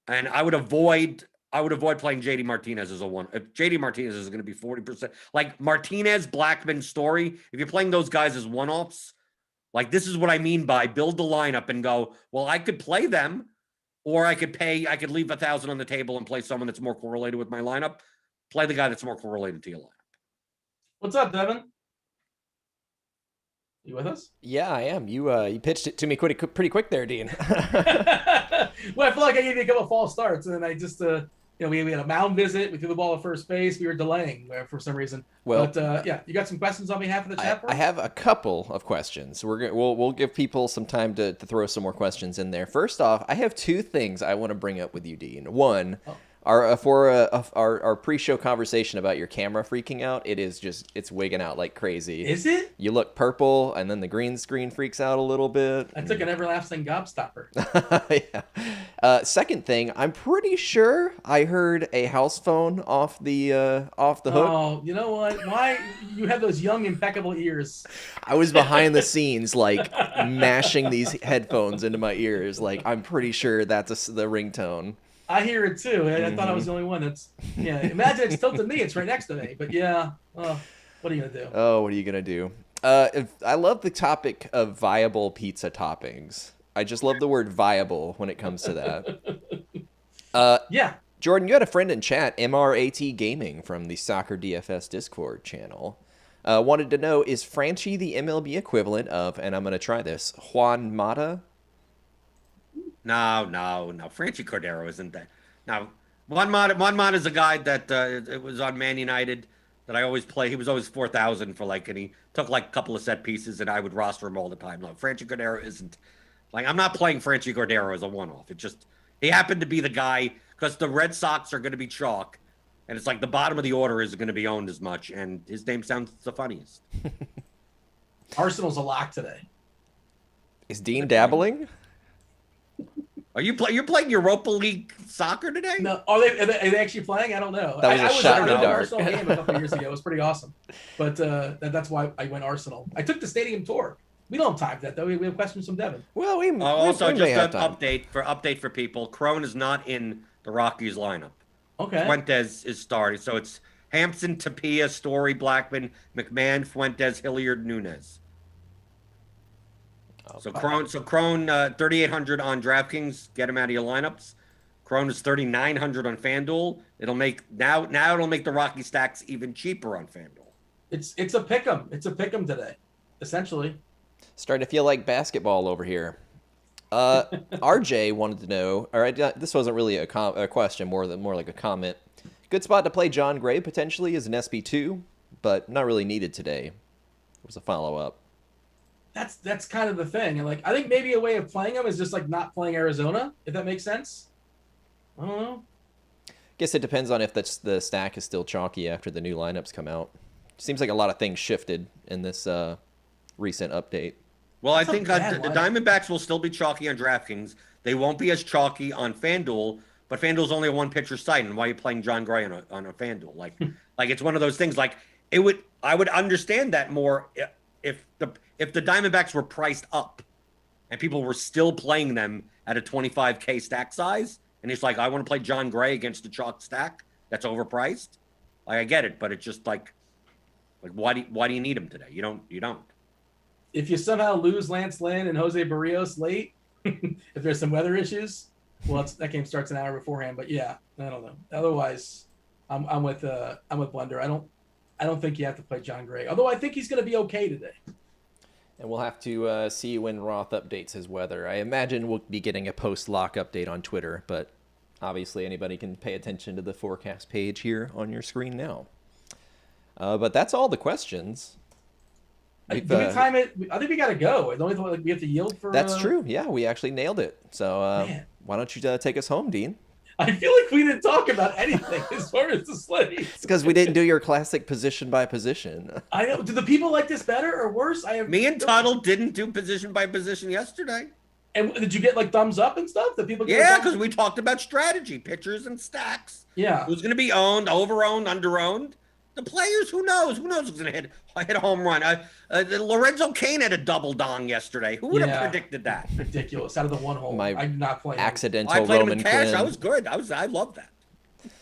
Speaker 2: And I would avoid playing JD Martinez as a one. If JD Martinez is going to be 40%, like Martinez, Blackman, Story, if you're playing those guys as one-offs, like this is what I mean by build the lineup and go, well, I could play them, or I could leave 1,000 on the table and play someone that's more correlated with my lineup. Play the guy that's more correlated to your lineup.
Speaker 1: What's up, Devin? You with us?
Speaker 3: Yeah, I am. You pitched it to me pretty quick there, Dean.
Speaker 1: Well, I feel like I gave you a couple of false starts, and then I just, we had a mound visit. We threw the ball at first base. We were delaying for some reason.
Speaker 3: Well,
Speaker 1: but yeah, you got some questions on behalf of the chat?
Speaker 3: I have a couple of questions. We'll give people some time to throw some more questions in there. First off, I have two things I want to bring up with you, Dean. One. Oh. Our pre-show conversation about your camera freaking out, it's wigging out like crazy.
Speaker 1: Is it?
Speaker 3: You look purple, and then the green screen freaks out a little bit.
Speaker 1: I took an everlasting gobstopper.
Speaker 3: Yeah. Second thing, I'm pretty sure I heard a house phone off the hook.
Speaker 1: Oh, you know what? Why you have those young impeccable ears?
Speaker 3: I was behind the scenes, like mashing these headphones into my ears. Like I'm pretty sure that's the ringtone.
Speaker 1: I hear it too. I thought I was the only one that's, yeah. Imagine it's tilted me. It's right next to me. But yeah, what are you going to do?
Speaker 3: Oh, what are you going to do? I love the topic of viable pizza toppings. I just love the word viable when it comes to that.
Speaker 1: Yeah.
Speaker 3: Jordan, you had a friend in chat, MRAT Gaming from the Soccer DFS Discord channel. Wanted to know, is Franchi the MLB equivalent of, and I'm going to try this, Juan Mata?
Speaker 2: No. Franchi Cordero isn't that. Now, Juan Mata is a guy that it was on Man United that I always play. He was always 4,000 for and he took like a couple of set pieces, and I would roster him all the time. No, Franchi Cordero isn't. Like, I'm not playing Franchi Cordero as a one-off. He happened to be the guy because the Red Sox are going to be chalk, and it's like the bottom of the order isn't going to be owned as much, and his name sounds the funniest.
Speaker 1: Arsenal's a lock today.
Speaker 3: Is Dean dabbling?
Speaker 2: You're playing Europa League soccer today?
Speaker 1: No, are they actually playing? I don't know.
Speaker 3: That was a shot in the dark.
Speaker 1: Arsenal game a couple years ago. It was pretty awesome, but that's why I went Arsenal. I took the stadium tour. We don't have time for that though. We have questions from Devin.
Speaker 3: Well,
Speaker 2: also just an update for people. Crone is not in the Rockies lineup.
Speaker 1: Okay.
Speaker 2: Fuentes is starting, so it's Hampson, Tapia, Story, Blackman, McMahon, Fuentes, Hilliard, Nunez. So Crone, 3,800 on DraftKings. Get him out of your lineups. Crone is 3,900 on FanDuel. It'll make the Rocky stacks even cheaper on FanDuel.
Speaker 1: It's a pick'em. It's a pick'em today, essentially.
Speaker 3: Starting to feel like basketball over here. RJ wanted to know. All right, this wasn't really a question, more like a comment. Good spot to play John Gray potentially as an SB2, but not really needed today. It was a follow-up.
Speaker 1: That's kind of the thing. And I think maybe a way of playing him is just not playing Arizona, if that makes sense. I don't know.
Speaker 3: Guess it depends on if the stack is still chalky after the new lineups come out. Seems like a lot of things shifted in this recent update.
Speaker 2: Well, I think the Diamondbacks will still be chalky on DraftKings. They won't be as chalky on FanDuel, but FanDuel's only a one-pitcher site, and why are you playing John Gray on a FanDuel? Like it's one of those things. I would understand that more if the Diamondbacks were priced up and people were still playing them at a 25K stack size, and it's I want to play John Gray against a chalk stack that's overpriced. I get it, but it's just why do you need him today? You don't.
Speaker 1: If you somehow lose Lance Lynn and Jose Barrios late, if there's some weather issues, well, that game starts an hour beforehand. But yeah, I don't know. Otherwise, I'm with Blender. I don't think you have to play John Gray. Although I think he's going to be okay today.
Speaker 3: And we'll have to see when Roth updates his weather. I imagine we'll be getting a post-lock update on Twitter, but obviously anybody can pay attention to the forecast page here on your screen now. But that's all the questions.
Speaker 1: Do we time it? I think we got to go. The only thing we have to yield for.
Speaker 3: That's true. Yeah, we actually nailed it. So why don't you take us home, Dean?
Speaker 1: I feel like we didn't talk about anything as far as the slate.
Speaker 3: It's because we didn't do your classic position by position.
Speaker 1: I know. Do the people like this better or worse?
Speaker 2: Me and Tuttle didn't do position by position yesterday.
Speaker 1: And did you get like thumbs up and stuff? That people?
Speaker 2: Yeah, because we talked about strategy, pitchers and stacks.
Speaker 1: Yeah.
Speaker 2: Who's going to be owned, over-owned, under-owned? The players, who knows? Who knows who's going to hit a home run? Lorenzo Cain had a double dong yesterday. Who would have predicted that?
Speaker 1: Ridiculous. Out of the one hole. I'm not playing.
Speaker 3: Accidental
Speaker 2: I played
Speaker 3: Roman
Speaker 2: him in cash.
Speaker 3: Quinn.
Speaker 2: I was good. I loved that.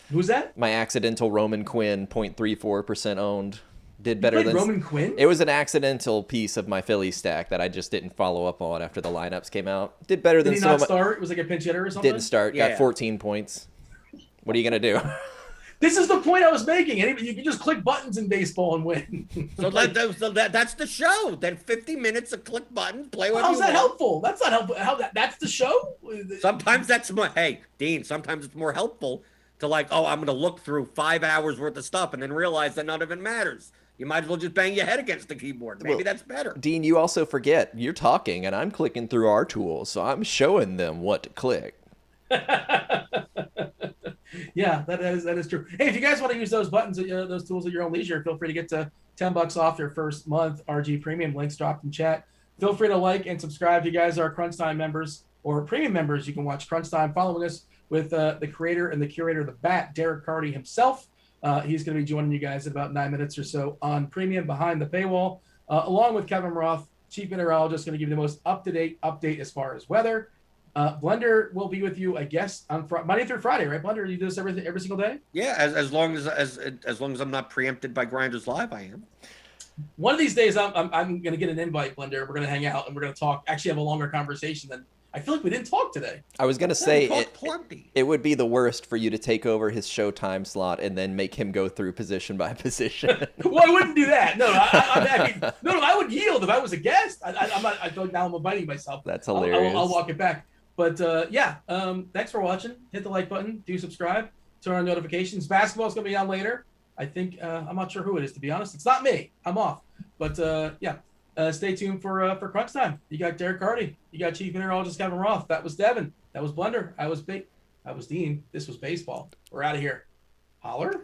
Speaker 1: Who's that?
Speaker 3: My accidental Roman Quinn, 0.34% owned. Did better
Speaker 1: you played
Speaker 3: than
Speaker 1: Roman Quinn?
Speaker 3: It was an accidental piece of my Philly stack that I just didn't follow up on after the lineups came out. Did better than
Speaker 1: Did he
Speaker 3: some
Speaker 1: not
Speaker 3: of my,
Speaker 1: start? It was like a pinch hitter or something?
Speaker 3: Didn't start. Got 14 points. What are you going to do?
Speaker 1: This is the point I was making. You can just click buttons in baseball and win.
Speaker 2: So that's the show. Then 50 minutes of click buttons, play what
Speaker 1: How's
Speaker 2: you
Speaker 1: that
Speaker 2: want.
Speaker 1: helpful? That's not helpful. That's the show?
Speaker 2: Sometimes that's more, hey, Dean, sometimes it's more helpful to like, oh, I'm going to look through 5 hours worth of stuff and then realize that none of it matters. You might as well just bang your head against the keyboard. Maybe that's better.
Speaker 3: Dean, you also forget you're talking and I'm clicking through our tools, so I'm showing them what to click.
Speaker 1: Yeah, that is true. Hey, if you guys want to use those buttons, those tools at your own leisure, feel free to get to $10 off your first month. RG Premium links dropped in chat. Feel free to like and subscribe. If you guys are Crunch Time members or premium members, you can watch Crunch Time following us with the creator and the curator of the Bat, Derek Carty himself. He's going to be joining you guys in about 9 minutes or so on Premium behind the paywall, along with Kevin Roth, Chief Meteorologist, going to give you the most up-to-date update as far as weather. Blender will be with you, I guess, on Monday through Friday, right? Blender, you do this every single day?
Speaker 2: Yeah, as long as I'm not preempted by Grinderslive, I am.
Speaker 1: One of these days, I'm going to get an invite, Blender. We're going to hang out and we're going to talk. Actually, have a longer conversation than I feel like we didn't talk today.
Speaker 3: I was going to say
Speaker 2: it
Speaker 3: would be the worst for you to take over his showtime slot and then make him go through position by position.
Speaker 1: Well, I wouldn't do that. No, I would yield if I was a guest. I'm not. I feel like now I'm abiding myself.
Speaker 3: That's hilarious.
Speaker 1: I'll walk it back. But thanks for watching. Hit the like button. Do subscribe. Turn on notifications. Basketball's going to be on later. I think I'm not sure who it is, to be honest. It's not me. I'm off. But stay tuned for Crunch Time. You got Derek Carty. You got Chief Meteorologist Kevin Roth. That was Devin. That was Blender. I was Dean. This was baseball. We're out of here. Holler.